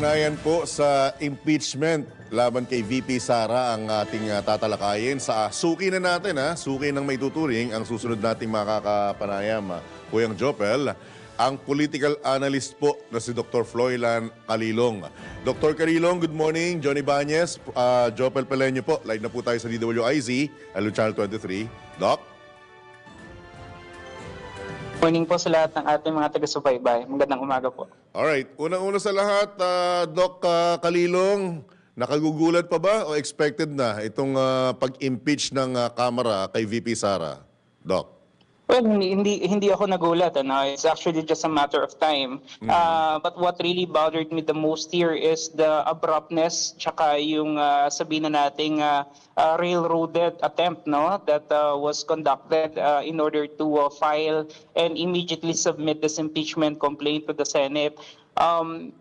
Kaugnayan po sa impeachment laban kay VP Sara ang ating tatalakayin. Sa suki na natin, suki ng may tuturing ang susunod nating makakapanayam. Kuyang Jopel, ang political analyst po na si Dr. Floylan Calilong. Dr. Calilong, good morning. Johnny Bañez, Jopel Pelenyo po. Live na po tayo sa DWIZ, Alun Channel 23. Doc? Morning po sa lahat ng ating mga taga-subaybay. Magandang umaga po. Alright. Unang-una sa lahat, Doc Calilong, nakagugulat pa ba o expected na itong pag-impeach ng Kamara kay VP Sara? Doc? Well, hindi ako nagulat. It's actually just a matter of time. But what really bothered me the most here is the abruptness tsaka yung sabihin na nating railroaded attempt that was conducted in order to file and immediately submit this impeachment complaint to the Senate.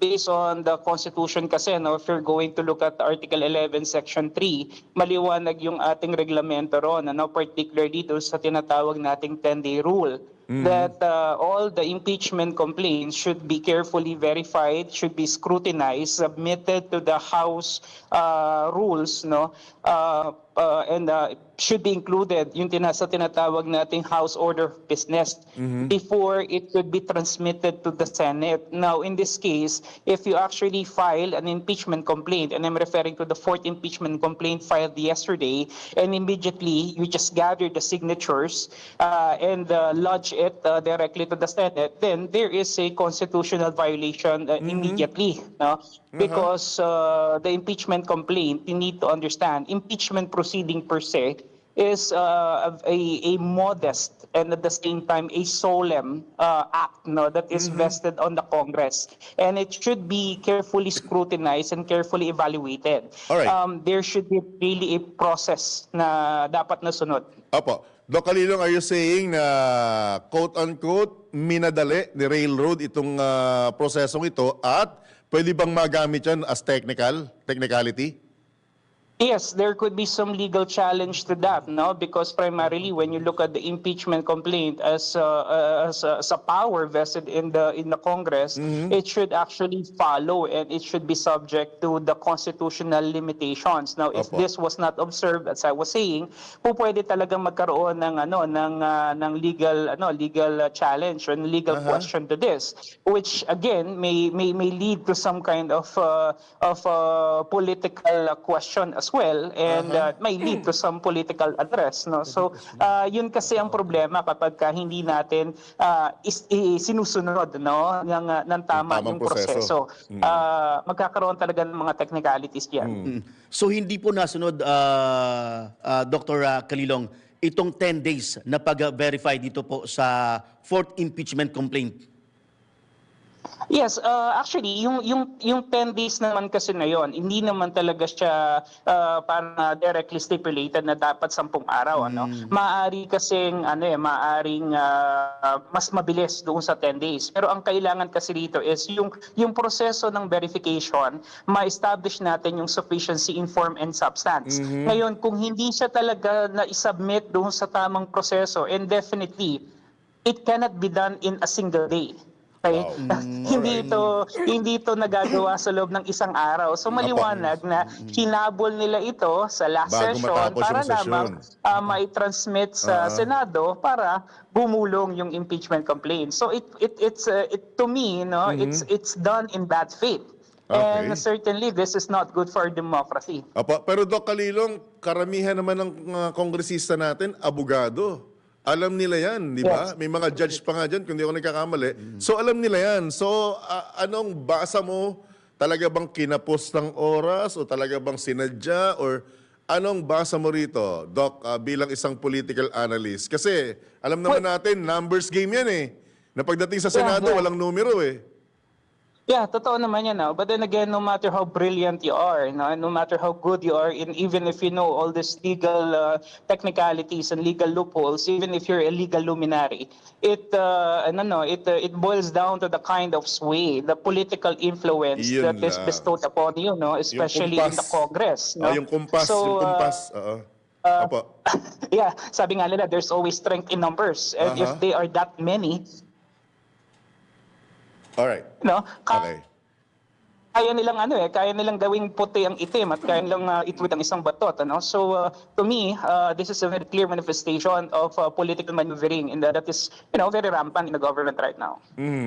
Based on the Constitution kasi, if you're going to look at Article 11, Section 3, maliwanag yung ating reglamento ron, particularly doon sa tinatawag nating 10-day rule. That all the impeachment complaints should be carefully verified, should be scrutinized, submitted to the House rules, and should be included yung tinatawag nating House Order of Business before it could be transmitted to the Senate. Now, in this case, if you actually file an impeachment complaint, and I'm referring to the 4th impeachment complaint filed yesterday, and immediately you just gather the signatures and lodge it directly to the Senate, then there is a constitutional violation immediately. Because the impeachment complaint, you need to understand, impeachment proceeding per se is a modest and at the same time a solemn act that is vested on the Congress. And it should be carefully scrutinized and carefully evaluated. Alright. There should be really a process na dapat nasunod. Opo. Doc Calilong, are you saying na quote-unquote minadali ni Railroad itong prosesong ito at pwede bang magamit yan as technicality? Yes, there could be some legal challenge to that, because primarily when you look at the impeachment complaint as a power vested in the Congress, it should actually follow and it should be subject to the constitutional limitations. Now, if this was not observed, as I was saying, pwede talagang magkaroon ng legal challenge or legal question to this, which again may lead to some kind of political question as well, and may lead to some political address. So yun kasi ang problema kapag hindi natin sinusunod ng tama yung proseso. Magkakaroon talaga ng mga technicalities diyan. So hindi po nasunod, Dr. Calilong, itong 10 days na pag-verify dito po sa 4th impeachment complaint? Yes, actually, yung 10 days naman kasi na yon, hindi naman talaga siya parang directly stipulated na dapat 10 araw. Maaari kasing maaring mas mabilis doon sa 10 days. Pero ang kailangan kasi dito is yung proseso ng verification, ma-establish natin yung sufficiency in form and substance. Ngayon, kung hindi siya talaga na-submit doon sa tamang proseso, and definitely, it cannot be done in a single day. Okay? Wow. Hindi ito nagagawa sa loob ng isang araw. So maliwanag na hinabol nila ito sa last session para lamang mai-transmit sa Senado para bumulong yung impeachment complaint. So it's to me, it's done in bad faith. Okay. And certainly this is not good for democracy. Pero Doc Calilong, karamihan naman ng kongresista natin abogado. Alam nila yan, di ba? Yes. May mga judge pa nga dyan, kung di ako nagkakamali. So alam nila yan. So anong basa mo? Talaga bang kinapos ng oras? O talaga bang sinadya? Or anong basa mo rito, Doc, bilang isang political analyst? Kasi alam naman natin, numbers game yan eh. Na pagdating sa Senado, walang numero eh. Yeah, totoo naman yan. But then again, no matter how brilliant you are, no matter how good you are, even if you know all these legal technicalities and legal loopholes, even if you're a legal luminary, it boils down to the kind of sway, the political influence that is bestowed upon you, especially in the Congress. Yung kumpas, yung kumpas. Yeah, sabi nga nila, there's always strength in numbers. And if they are that many, all right. no, okay. kaya nilang kaya nilang gawing puti ang itim at kaya nilang itwid ang isang batot, ano? So to me, this is a very clear manifestation of political maneuvering and that is, very rampant in the government right now.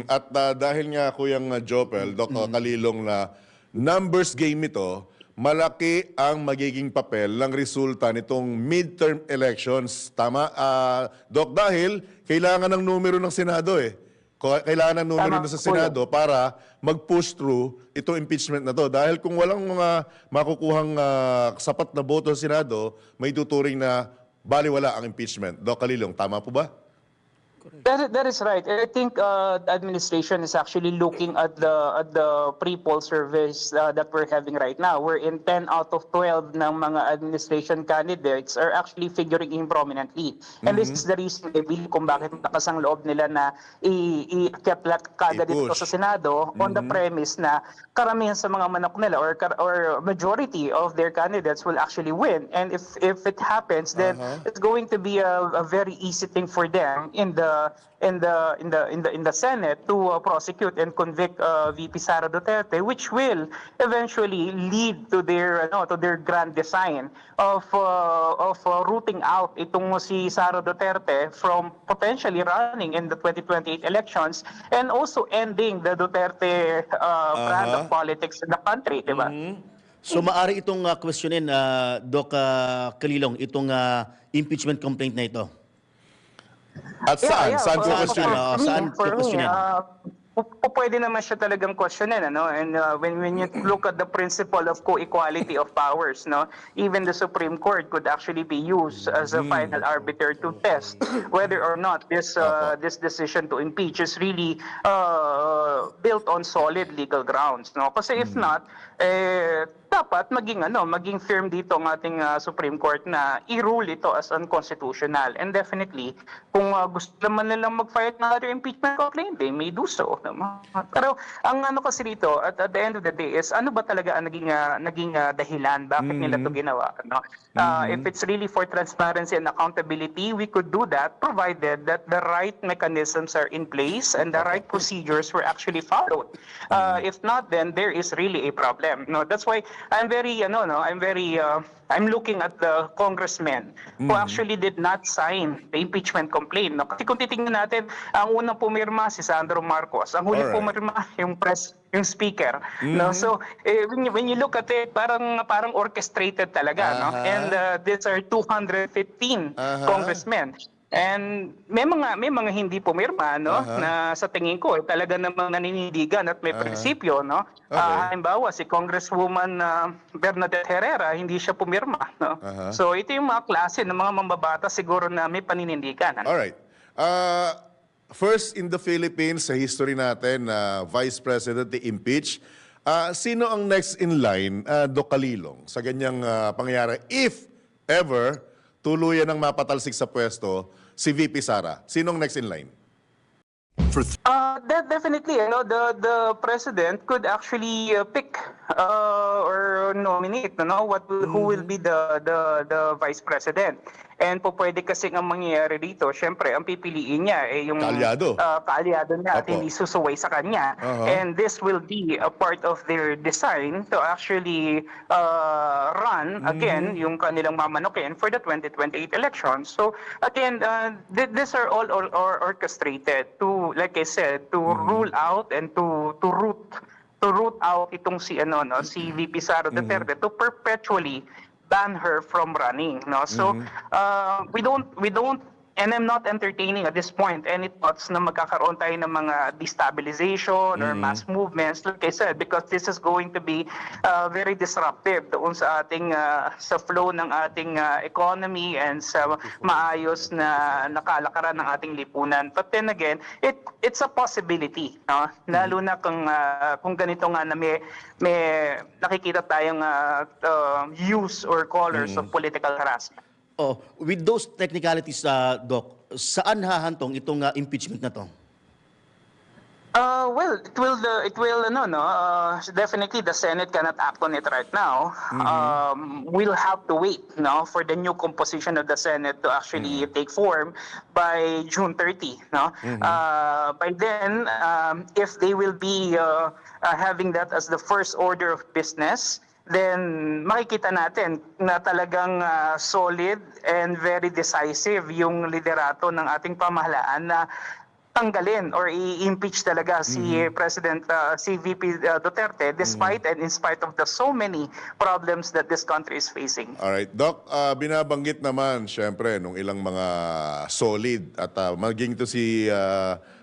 At dahil nga Kuyang Jopel, Dr. Kalilong, na numbers game ito, malaki ang magiging papel ng resulta nitong midterm elections. Tama, Doc, dahil kailangan ng numero ng Senado eh. Kailangan ng numero Tama, na sa Senado para mag-push through itong impeachment na to. Dahil kung walang mga makukuhang sapat na boto sa Senado, may tuturing na baliwala ang impeachment. Doc Kalilong, tama po ba? That is right. I think the administration is actually looking at the pre-poll surveys that we're having right now. We're in 10 out of 12 ng mga administration candidates are actually figuring in prominently. And this is the reason I believe kung bakit malakas ang loob nila na i-akyat kagad dito I-push. sa Senado on the premise na karamihan sa mga manok nila or majority of their candidates will actually win. And if it happens, then it's going to be a very easy thing for them in the Senate to prosecute and convict VP Sara Duterte, which will eventually lead to their grand design of rooting out itong si Sara Duterte from potentially running in the 2028 elections and also ending the Duterte brand of politics in the country, di ba? So maari itong questionin, Doc Kalilong, itong impeachment complaint na ito. At saan? Saan ko Saan? question? Saan For me, questionin? pwede naman siya talagang questionin, ano? And when you look at the principle of co-equality of powers, no, even the Supreme Court could actually be used as a final arbiter to test whether or not this decision to impeach is really built on solid legal grounds, no? Kasi if not, dapat maging firm dito ang ating Supreme Court na i-rule ito as unconstitutional. And definitely, kung gusto naman nilang mag-file ng other impeachment complaint, they may do so. Pero ang kasi dito, at the end of the day, is ano ba talaga ang naging dahilan? Bakit nila ito ginawa? No? If it's really for transparency and accountability, we could do that provided that the right mechanisms are in place and the right procedures were actually followed. If not, then there is really a problem. No, that's why I'm looking at the congressmen who actually did not sign the impeachment complaint. No? Kasi kung titingnan natin, ang unang pumirma si Sandro Marcos, ang huling Alright. pumirma yung speaker. No, so when you look at it, parang orchestrated talaga, no? And these are 215 congressmen. And may mga hindi pumirma, no, na sa tingin ko talaga namang naninindigan at may prinsipyo, no. Halimbawa si Congresswoman Bernadette Herrera, hindi siya pumirma, no. So ito yung mga klase ng mga mambabata siguro na may paninindigan. Ano? Alright. First in the Philippines, sa history natin, Vice President i-impeach. Sino ang next in line, Doc Kalilong, sa ganyang pangyayari? If ever, tuluyan ng mapatalsik sa pwesto, si VP Sara. Sinong next in line? Definitely, the president could actually pick or nominate, who will be the vice president. And po pwede kasi ang mangyayari dito, syempre, ang pipiliin niya yung Kaalyado. kaalyado niya at Opo. hindi susuway sa kanya. And this will be a part of their design to actually run again yung kanilang mamanokin for the 2028 elections. So again, these are all orchestrated to, like I said, to rule out and to root out itong si VP Sara Duterte to perpetually ban her from running, no. So we don't and I'm not entertaining at this point any thoughts na magkakaroon tayo ng mga destabilization or mass movements, like I said, because this is going to be very disruptive doon sa ating sa flow ng ating economy and sa maayos na nakalakaran ng ating lipunan. But then again, it's a possibility, no? Lalo na kung ganito nga na may nakikita tayong use or colors of political harassment. Oh, with those technicalities, Doc, saan hahantong itong impeachment na to? Well, it will no no definitely the Senate cannot act on it right now. We'll have to wait no for the new composition of the Senate to actually take form by June 30 no. By then if they will be having that as the first order of business, then makikita natin na talagang solid and very decisive yung liderato ng ating pamahalaan na tanggalin or i-impeach talaga si si VP Duterte despite and in spite of the so many problems that this country is facing. Alright, Doc, binabanggit naman, syempre, nung ilang mga solid at maging to si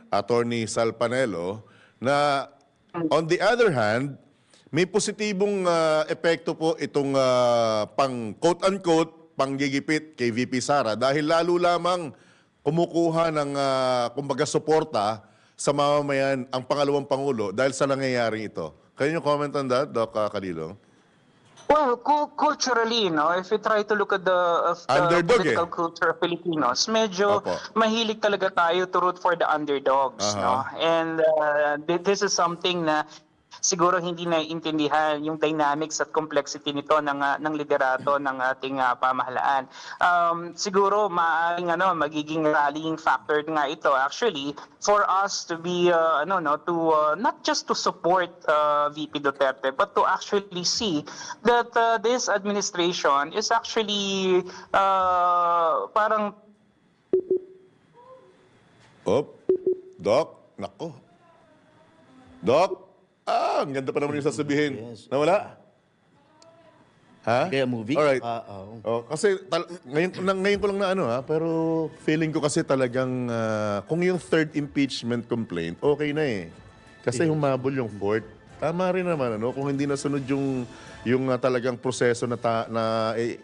Attorney Sal Panelo, na on the other hand, may positibong epekto po itong pang quote-unquote panggigipit kay VP Sara dahil lalo lamang kumukuha ng kumbaga suporta sa mamamayan ang pangalawang Pangulo dahil sa nangyayaring ito. Can you comment on that, Doc Calilong? Well, culturally, no, if you try to look at the Underdog, political culture of Filipinos, medyo Opo. mahilig talaga tayo to root for the underdogs, no? And this is something na siguro hindi naiintindihan yung dynamics at complexity nito ng liderato ng ating pamahalaan. Siguro maaaring magiging rallying factor nga ito actually for us to be not just to support VP Duterte but to actually see that this administration is actually parang Doc, nako. Doc, ang ganda pa naman yung sasabihin. Yes. Nawala? Ha? Kaya movie? Alright. Oo. Kasi ngayon ko lang na pero feeling ko kasi talagang kung yung third impeachment complaint, okay na eh. Kasi humabol yung fourth. Tama rin naman kung hindi nasunod yung talagang proseso na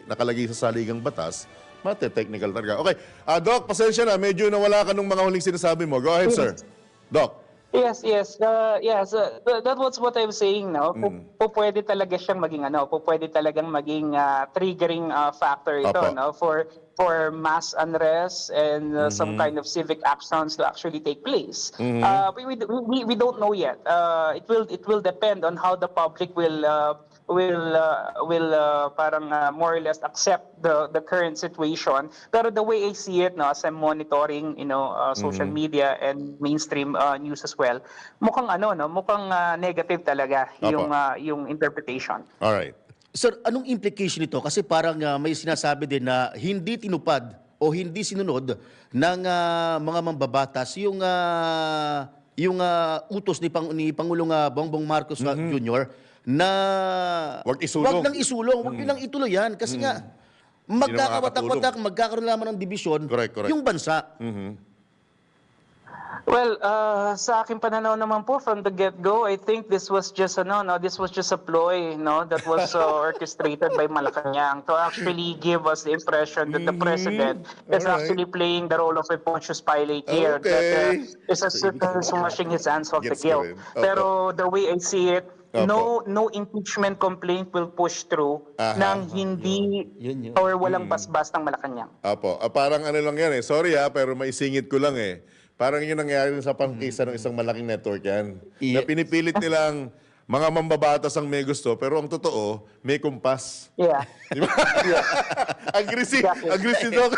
nakalagay sa saligang batas, mate-technical talaga. Okay, Doc, pasensya na, medyo nawala ka nung mga huling sinasabi mo. Go ahead, sir. Doc. Yes. That was what I was saying now. Pwede talaga siyang maging pwede talagang maging triggering factor ito Opo. no for mass unrest and some kind of civic actions to actually take place. We don't know yet. It will depend on how the public will parang more or less accept the current situation. Pero the way I see it, as I'm monitoring, social media and mainstream news as well, mukhang negative talaga yung interpretation. All right. Sir, anong implication nito? Kasi parang may sinasabi din na hindi tinupad o hindi sinunod ng mga mambabatas yung utos ni Pangulong Bongbong Marcos Jr. na Wag isulong. wag nang isulong, wag nilang ituloy yan. Kasi nga, magkakawatak-watak, magkakaroon lamang ng dibisyon Correct. yung bansa. Well, sa aking pananaw naman po from the get-go, I think this was just this was just a ploy, that was orchestrated by Malacanang to actually give us the impression that the president is actually playing the role of a Pontius Pilate here, Okay. that is washing his hands of the Gets ko guilt. rin. Opo. Pero the way I see it, no impeachment complaint will push through nang hindi Yun. or walang basbas ng Malacanang. Apo. Parang lang yan eh. Sorry pero maisingit ko lang eh. Parang yun nangyari sa pangkisa ng isang malaking network yan. Na pinipilit nilang mga mambabatas ang may gusto, pero ang totoo, may kumpas. Yeah. Di ba? Aggressive, Exactly. Doc.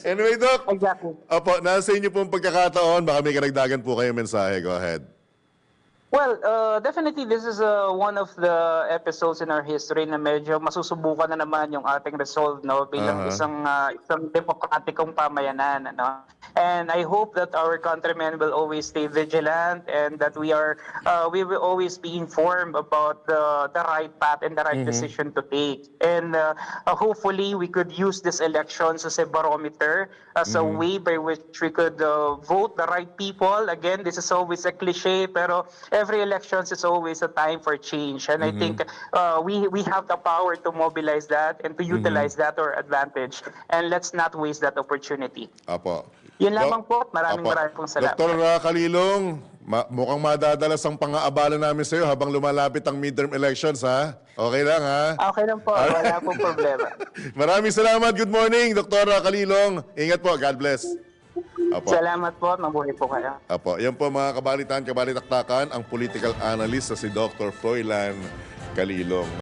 Anyway, Doc. Exactly. Apo, nasa inyo pong pagkakataon, baka may karagdagan po kayo mensahe. Go ahead. Well, definitely this is one of the episodes in our history na medyo masusubukan na naman yung ating resolve bilang isang demokratikong pamayanan And I hope that our countrymen will always stay vigilant and that we will always be informed about the right path and the right decision to take. And hopefully we could use this elections as a barometer, as a way by which we could vote the right people. Again, this is always a cliche, pero every elections is always a time for change. And I think we have the power to mobilize that and to utilize that to our advantage. And let's not waste that opportunity. Apo. Yun lamang po. Maraming pong salamat. Dr. Calilong, mukhang madadalas ang pang-aabala namin sa iyo habang lumalapit ang midterm elections, ha? Okay lang, ha? Okay lang po. Wala pong problema. Maraming salamat. Good morning, Dr. Calilong. Ingat po. God bless. Apo. Salamat po. Mabuhay po kayo. Apo, yan po mga kabalitan, kabalitaktakan, ang political analyst na si Dr. Froilan Calilong.